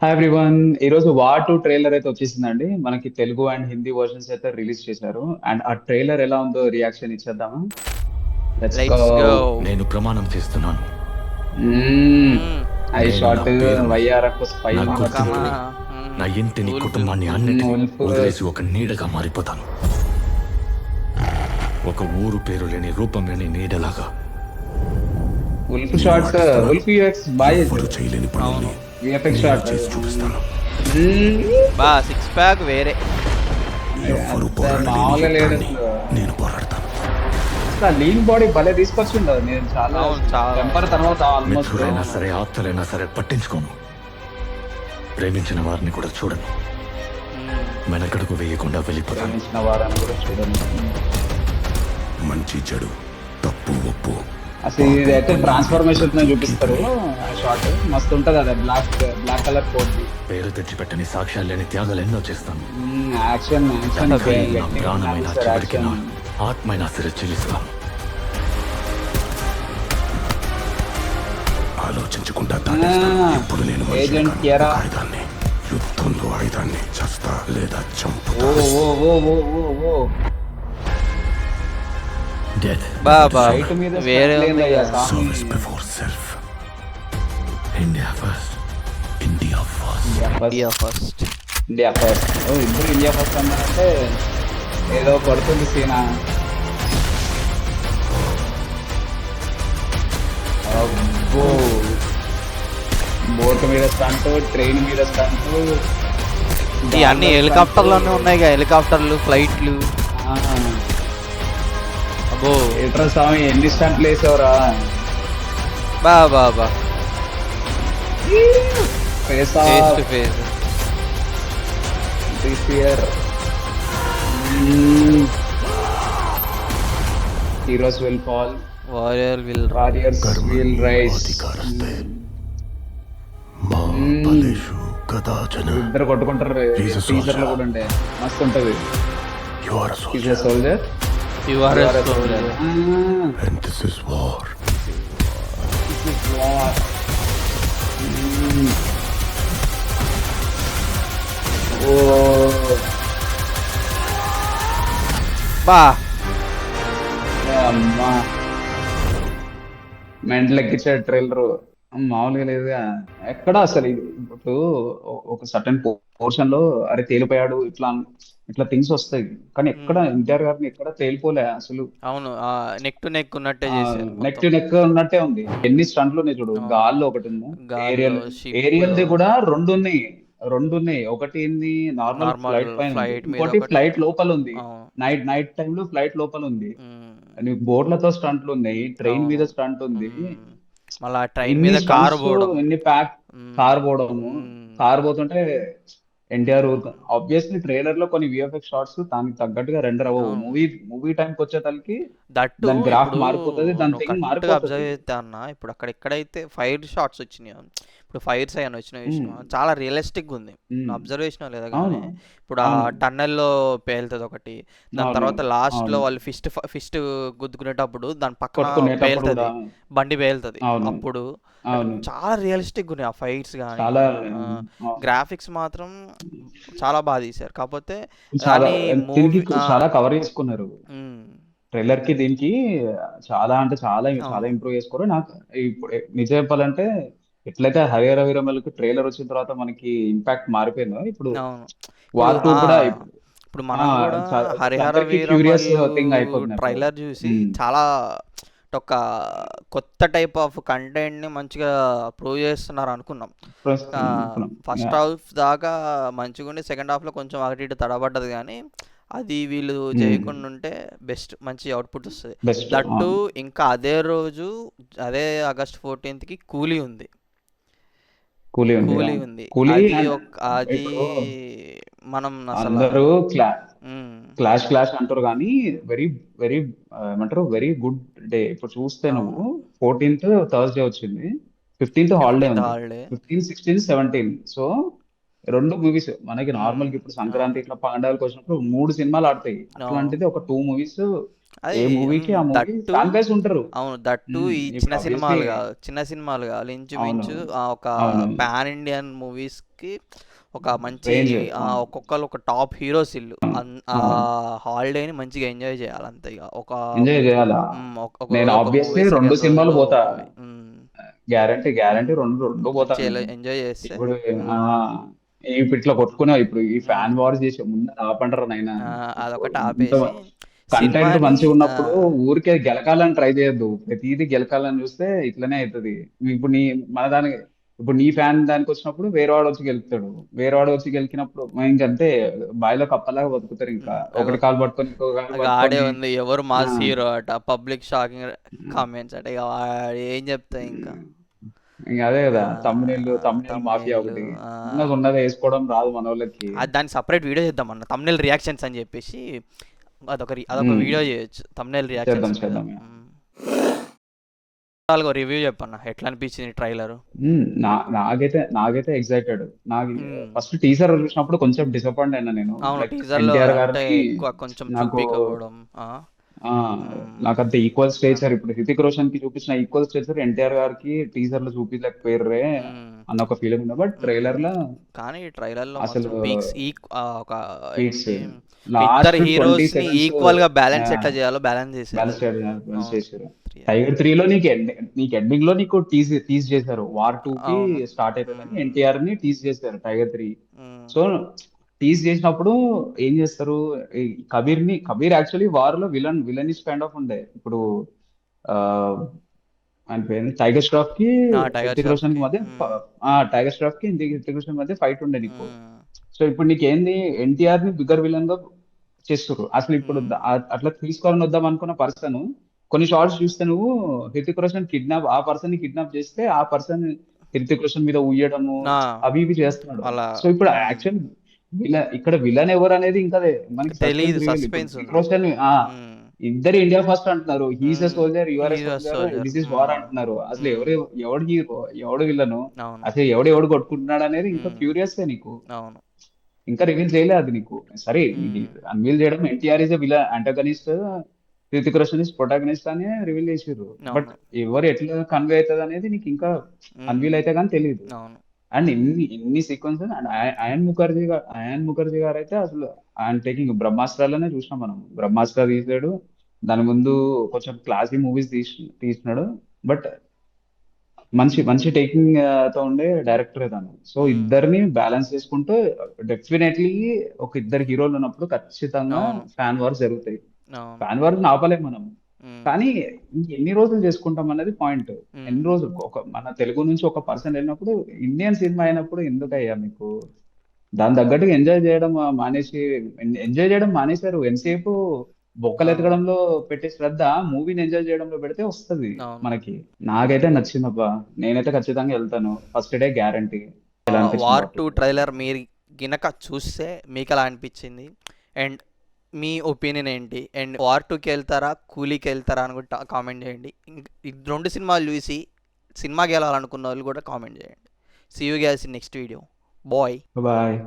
Hi everyone. ఈరోజు war two trailer అయితే వచ్చేసిందండి. మనకి తెలుగు అండ్ హిందీ వర్షన్స్ అయితే రిలీజ్ చేశారు. అండ్ ఆ ట్రైలర్ ఎలా ఉందో రియాక్షన్ ఇచ్చేద్దామా? Let's go. Let's go. నేను ప్రమాణం చేస్తున్నాను. ఐ నేను నా షాట్ పేరుని, వయ్యారకు స్పై నా మాస్ గుర్తింపుని, నా ఇంటిని, కుటుంబాన్ని అన్నిటిని ఉల్ఫ్ వదిలేసి ఒక నీడగా మారిపోతాను. ఒక ఊరు పేరు లేని, రూపం లేని నీడలాగా. ఉల్ఫ్ షాట్స్ ఉల్ఫ్ యూఎక్స్ బాగా ఎవరు చేశారు. చేయలేని పనుల్ని విఎఫ్ఎక్స్ నేను షాట్ చేసి చూపిస్తాను. బా సిక్స్ ప్యాక్ వేరే. ఎవరు పోరాడలేని మామూలుగా లేదు యుద్ధాన్ని అసలు. నేను పోరాడతాను. లీన్ బాడీ భలే తీసుకొచ్చిండదు. నేను చాలా అవును, చాలా. టెంపర్ తర్వాత ఆల్మోస్ట్ మిత్రులైనా సరే, ఆప్తులైనా సరే పట్టించుకోను. ప్రేమించిన వారిని కూడా చూడను. వెనకడుగు వేయకుండా వెళ్ళిపోతాను. ప్రేమించిన వారని కూడా చూడండి. మంచి చెడు, తప్పు ఒప్పు, అసలు ఇదైతే ట్రాన్స్ఫర్మేషన్ చూపిస్తారు. ఆ షార్ట్ మస్తు ఉంటది. అదే బ్లాక్ బ్లాక్ కలర్ కోట్ పేరు తెచ్చిపెట్టని సాక్ష్యాలు లేని త్యాగాలు ఎన్నో చేస్తాను. యాక్షన్ యాక్షన్ కానీ నా ప్రాణమైన చివరికి నా ఆత్మైన సరే చెల్లిస్తాను. ఆలోచించకుండా దాటేస్తాను. ఇప్పుడు నేను మనిషిని ఏజెంట్ కాను, కియారా. ఒక ఆయుధాన్ని. యుద్ధంలో ఆయుధాన్ని చస్తా లేదా ఓ చంపుతా. ఓ ఓ ఓ ఓ ఓ Death బాబా రైట్ మీద వేరే stunt ఉంది లేదయ్యా కదా. స్వామి. service before self. India first. India first. India first. India first. ఓ ఇద్దరు ఇండియా ఫస్ట్ అన్నారంటే ఏదో పడుతుంది సీనా. అబ్బో, బోట్ మీద స్టంట్, ట్రైన్ మీద స్టంట్, ఈ అన్ని హెలికాప్టర్లోనే ఉన్నాయి కదా, హెలికాప్టర్లు, ఫ్లైట్లు. అబ్బో ఏట్రా స్వామి ఎన్ని స్టంట్లు వేసావురా. బా బాబా face face to face. This year heroes will fall, warrior will warriors will rise. అధికారస్తే మా బలేషు కదాచన. ఇద్దరు కొట్టుకుంటారు. He's a టీజర్ లో soldier. కూడా ఉండే మస్తు ఉంటది. You are a is soldier. Soldier. You are a soldier. And this is war. Oh బా అమ్మా, మెంటల్ ఎక్కించాడు ట్రైలర్. మామూలుగా లేదుగా. ఎక్కడ అసలు ఇప్పుడు ఒక సర్టన్ పోర్షన్ లో అరే తేలిపోయాడు ఇట్లా ఇట్లా థింగ్స్ వస్తాయి. కానీ ఎక్కడ ఎన్టీఆర్ గారిని ఎక్కడ తేలిపోలే అసలు. అవును, నెక్ టు నెక్ ఉన్నట్టే చేశారు నెక్ మొత్తం. టు నెక్ ఉన్నట్టే ఉంది. ఎన్ని స్టంట్లు ఉన్నాయి చూడు. అవును. గాల్లో ఒకటి ఉంది, గాల్లో, ఏరియల్ ship, ఏరియల్ ది కూడా రెండు ఉన్నాయి. ఒకటి ఏంది నార్మల్ నార్మల్ ఫ్లైట్ పైన ఉంది. ఫ్లైట్ మీద ఇంకోటి ఒకటి. ఫ్లైట్ లోపల ఉంది. అవును. నైట్ టైమ్ లో ఫ్లైట్ లోపల ఉంది. మ్మ్. నీకు బోట్లతో స్టంట్లు ఉన్నాయి, ట్రైన్ అవును. మీద స్టంట్ ఉంది. మ్మ్. మళ్ళా ట్రైన్ ఇన్ని మీద కారు స్టంట్స్, పోవడం. ఇన్ని ప్యాక్. మ్మ్. కార్ పోవడము, మ్మ్. కార్ పోతుంటే ఎన్టీఆర్ ఆబ్వియస్లీ ట్రైలర్ లో కొన్ని విఎఫ్ఎక్స్ షార్ట్స్ దానికి తగ్గట్టుగా రెండర్ అవ్వవు. అవును. మూవీ టైంకి వచ్చేసరికి దట్టు దాని గ్రాఫ్ ఇప్పుడు మారిపోతుంది, దాని నువ్వు థింగ్ కరెక్ట్గా మారిపోతుంది. అబ్జర్వ్ చేస్తే అన్న, ఇప్పుడు అక్కడ ఎక్కడైతే ఫైర్ షాట్స్ వచ్చినాయో, ఇప్పుడు ఫైర్స్ అయ్యాను వచ్చిన విషయం చాలా రియలిస్టిక్ ఉంది. అబ్జర్వేషన్ లేదా కానీ, అవును ఇప్పుడు ఆ అవును టన్నెల్లో పేలుతుంది ఒకటి, దాని అవును తర్వాత లాస్ట్ లో అవును వాళ్ళు ఫిస్ట్ గుద్దుకునేటప్పుడు దాని పక్కన కొట్టుకునేటప్పుడు పేలుతుంది, కూడా. బండి పేలుతుంది. అవును అప్పుడు అవును చాలా రియలిస్టిక్ ఉన్నాయి ఆ ఫైట్స్ కానీ. చాలా అవును. గ్రాఫిక్స్ మాత్రం చాలా బాగా తీశారు. కాకపోతే చాలా కానీ దీనికి మూవీ చాలా కవర్ చేసుకున్నారు. ట్రైలర్ కి దీనికి చాలా అంటే చాలా చాలా అవును. ఇంప్రూవ్ చేసుకోరు. నాకు ఇప్పుడు నిజం చెప్పాలంటే ఎట్లయితే హరిహర వీరమల్లుకి ట్రైలర్ వచ్చిన తర్వాత మనకి ఇంపాక్ట్ మారిపోయిందో ఇప్పుడు అవును. ఇప్పుడు వార్ టూ కూడా ఇప్పుడు ఇప్పుడు మనం కూడా హరిహర అందరికి క్యూరియస్ వీరమల్లు థింగ్ అయిపోతుంది అప్పుడు. ట్రైలర్ చూసి ఉమ్, చాలా ఒక కొత్త టైప్ ఆఫ్ కంటెంట్ని మంచిగా ప్రూవ్ చేస్తున్నారు అనుకున్నాం. అనుకున్నాం. ఫస్ట్ హాఫ్ దాకా మంచిగా ఉండి సెకండ్ హాఫ్లో కొంచెం అటు ఇటు తడబడ్డది, కానీ అది వీళ్ళు చేయకుండా ఉంటే బెస్ట్ మంచి అవుట్పుట్ వస్తుంది. బెస్ట్ దట్టు ఇంకా అదే రోజు, అదే ఆగస్ట్ 14th కూలీ ఉంది. కూలీ ఉంది. కూలీ ఉంది. కూలీ అది and అది ఇప్పుడు మనం అసలు అందరూ మ్మ్. క్లాష్ అంటారు కానీ వెరీ వెరీ ఏమంటారు వెరీ గుడ్ డే. ఇప్పుడు చూస్తే అవును. నువ్వు 14th థర్స్డే వచ్చింది, 15th హాలిడే 15th ఉంది, హాలిడే. 15, 16, 17. సో రెండు మూవీస్ మనకి నార్మల్ గా ఇప్పుడు అవును. సంక్రాంతి ఇట్లా పండుగలకు వచ్చినప్పుడు 3 సినిమాలు ఆడతాయి. అవును. అట్లాంటిది ఒక 2 మూవీస్ అది ఏ మూవీకి ఆ మూవీ దట్టు ఫ్యాన్ బేస్ ఉంటారు. అవును దట్టు ఈ ఇప్పుడు చిన్న సినిమాలు కాదు అవును ఇంచుమించు ఒక అవును పాన్ ఇండియన్ మూవీస్కి ఒక మంచి రేంజ్ అవును ఒక్కొక్కరు ఒక టాప్ హీరోస్ ఇల్లు ఆ అవును హాలిడేని మంచిగా ఎంజాయ్ చేయాలి అంతే ఇక ఒక ఎంజాయ్ చేయాలా. ఒక నేను రోజు ఒక ఆబ్వియస్లీ మూవీ 2 సెకండ్ రోజు సినిమాలు ఒక పోతా, మూవీ గ్యారంటీ గ్యారంటీ రెండు పోతా మంచిగా నేను. ఎంజాయ్ చేస్తే ఇప్పుడు ఆ, మ్మ్, ఇప్పుడు ఇట్లా కొట్టుకున్నా, ఇప్పుడు ఈ మ్మ్. ఫ్యాన్ వార్ చేసే ముందు ఆపంటారు నైనా. అదొకటి ఇంత ఆపేసి కంటెంట్ సినిమాని మంచిగా ఉన్నప్పుడు ఊరికే గెలకాలని ట్రై చేయొద్దు. ప్రతిదీ గెలకాలని చూస్తే ఇట్లనే అవుతుంది. ఇప్పుడు మన దానికి ఇప్పుడు నీ ఫ్యాన్ దానికి వచ్చినప్పుడు వేరే వాడు వచ్చి గెలుపుతాడు, వేరే వాడు వచ్చి గెలికినప్పుడు ఇంకంతే, బావిలో కప్పలాగా బతుకుతారు. ఇంకా అగో ఒకటి కాలు పట్టుకొని ఇంకో కాలు ఇక ఆడే పట్టుకొని. ఉంది ఎవరు ఆ, మాస్ హీరో అట పబ్లిక్ షాకింగ్ కామెంట్స్ అట ఇక వాడు ఏం చెప్తా ఇంకా ఇంకా అదే కదా, తమ్ముళ్ళు మాఫియా తమ్నేళ్ళు ఒకటి ఉన్నది ఉన్నది వేసుకోవడం రాదు మన వాళ్ళకి. అది దానికి సపరేట్ వీడియో చేద్దాం అన్న తమ్నేల్ రియాక్షన్స్ అని చెప్పేసి అదొక ఉమ్, వీడియో చేయొచ్చు తమ్నేల్ చేద్దాం రియాక్షన్స్ మీద చేద్దాం. రివ్యూ చెప్పన్న ఎట్లా అనిపించింది ట్రైలర్. నాకైతే ఎక్సైటెడ్. నాకు ఫస్ట్ టీజర్ చూసినప్పుడు కొంచెం డిసప్పాయింట్ అయినా నేను. అవును లైక్ టీజర్లో ఎన్టీఆర్ అంటే గారిని ఎక్కువ కొంచెం నాకు చూపించకపోవడం ఆ నాకంత ఈక్వల్ స్టేచర్ ఇప్పుడు హృతిక్ రోషన్ కి చూపించిన ఈక్వల్ స్టేచర్ ఎన్టీఆర్ గారికి టీజర్ లో చూపించలేకపోయారే అన్న ఒక ఫీలింగ్ ఉంది. బట్ ట్రైలర్ లో కానీ ట్రైలర్లో అసలు మొత్తం పీక్స్ ఒక బీట్స్ ఏంటి లాస్ట్ ఇద్దరు 20 హీరోస్ ని సెకండ్స్ ఈక్వల్ గా బ్యాలెన్స్ ఎట్లా చేయాలో బ్యాలెన్స్ చేశారు అది. బ్యాలెన్స్ అవును చేశారు. టైగర్ 3 లో నీకు ఎండింగ్ లో నీకు టీజ్ చేశారు. వార్ 2 కి అవును స్టార్ట్ అవుతుందని ఎన్టీఆర్ ని టీజ్ చేశారు టైగర్ 3. మ్మ్. సో టీజ్ చేసినప్పుడు ఏం చేస్తారు, ఈ కబీర్ యాక్చువల్లీ వార్ లో విలనిష్ కైండ్ ఆఫ్ ఉండే. ఇప్పుడు ఆ ఆయన పేరు టైగర్ ష్రాఫ్ కి టైగర్ హృతిక్ ష్రాఫ్ రోషన్ కి కి మధ్య టైగర్ ష్రాఫ్ కి హృతిక్ రోషన్ మధ్య ఫైట్ ఉండే నీకు. మ్మ్. సో ఇప్పుడు నీకేంది, ఎన్టీఆర్ ని బిగ్గర్ విలన్ గా చేస్తుర్రు. అసలు ఇప్పుడు మ్మ్. అట్లా తీసుకోవాలని వద్దాం అనుకున్న పర్సన్ కొన్ని షార్ట్స్ చూస్తే నువ్వు హృతిక్ రోషన్ ఆ పర్సన్ ని కిడ్నాప్ చేస్తే ఆ పర్సన్ హృతిక్ రోషన్ మీద ఉయ్యడము ఆ, అవి ఇవి చేస్తున్నాడు. అలా సో ఇప్పుడు యాక్చువల్ ఇక్కడ విలన్ ఎవరు అనేది ఇంకా మనకి సస్పెన్స్ తెలీదు రివీల్. ఇప్పుడు సస్పెన్స్ హృతిక్ ఉంది. రోషన్ ఇద్దరు ఇండియా ఫస్ట్ అంటున్నారు, he's a soldier your a hero soldier soldier. This is war అంటున్నారు. అసలు ఎవడు హీరో ఎవడు విలను, అవును అసలు ఎవడు కొట్టుకుంటున్నాడు అనేది ఇంకా మ్మ్. క్యూరియస్ నీకు. అవును ఇంకా రివీల్ చేయలే అది నీకు. సరే ఇది మ్మ్. అన్వీల్ చేయడం, NTR is villain antagonist, Hrithik Roshan is protagonist అని రివీల్ చేసారు. బట్ అవును ఎవరు ఎట్లా కన్వే అవుతుంది అనేది నీకు ఇంకా మ్మ్. అన్వీల్ అయితే కానీ తెలియదు. అవును అండ్ ఇన్ని సీక్వెన్స్. అండ్ అయాన్ ముఖర్జీ గారు అయితే అసలు ఆయన టేకింగ్ బ్రహ్మాస్త్రాలనే చూసినాం మనం. బ్రహ్మాస్త్ర తీసాడు, దాని ముందు కొంచెం క్లాసీ మూవీస్ తీసినాడు. బట్ మంచి మంచి టేకింగ్ తో ఉండే డైరెక్టర్ తను. సో మ్మ్. ఇద్దరిని బ్యాలెన్స్ చేసుకుంటూ డెఫినెట్లీ ఒక ఇద్దరు హీరోలు ఉన్నప్పుడు ఖచ్చితంగా అవును ఫ్యాన్ వార్స్ జరుగుతాయి. అవును ఫ్యాన్ వార్స్ ఆపలేం మనం. మ్మ్. కానీ ఎన్ని రోజులు చేసుకుంటాం అన్నది పాయింట్. ఎన్ని మ్మ్. రోజులు మన తెలుగు నుంచి ఒక పర్సన్ వెళ్ళినప్పుడు, ఇండియన్ సినిమా అయినప్పుడు ఎందుకయ్యా మీకు దాని తగ్గట్టుగా ఎంజాయ్ చేయడం మానేశారు. ఎంతసేపు బొక్కలు అవును ఎతకడంలో పెట్టే శ్రద్ధ మూవీని ఎంజాయ్ చేయడంలో పెడితే వస్తది అవును మనకి. నాకైతే నచ్చిందబ్బా, నేనైతే ఖచ్చితంగా వెళ్తాను. First day guarantee. ఎలా అనిపించింది వార్ వాటి 2 ట్రైలర్ మీరు గినక చూస్తే మీకు ఎలా అనిపించింది అండ్ మీ ఒపీనియన్ ఏంటి అండ్ వార్ 2కి వెళ్తారా కూలీకి వెళ్తారా అని కూడా కామెంట్ చేయండి. ఈ రెండు సినిమాలు చూసి సినిమాకి వెళ్ళాలనుకున్న వాళ్ళు కూడా కామెంట్ చేయండి. See you guys in next video. Bye. Bye.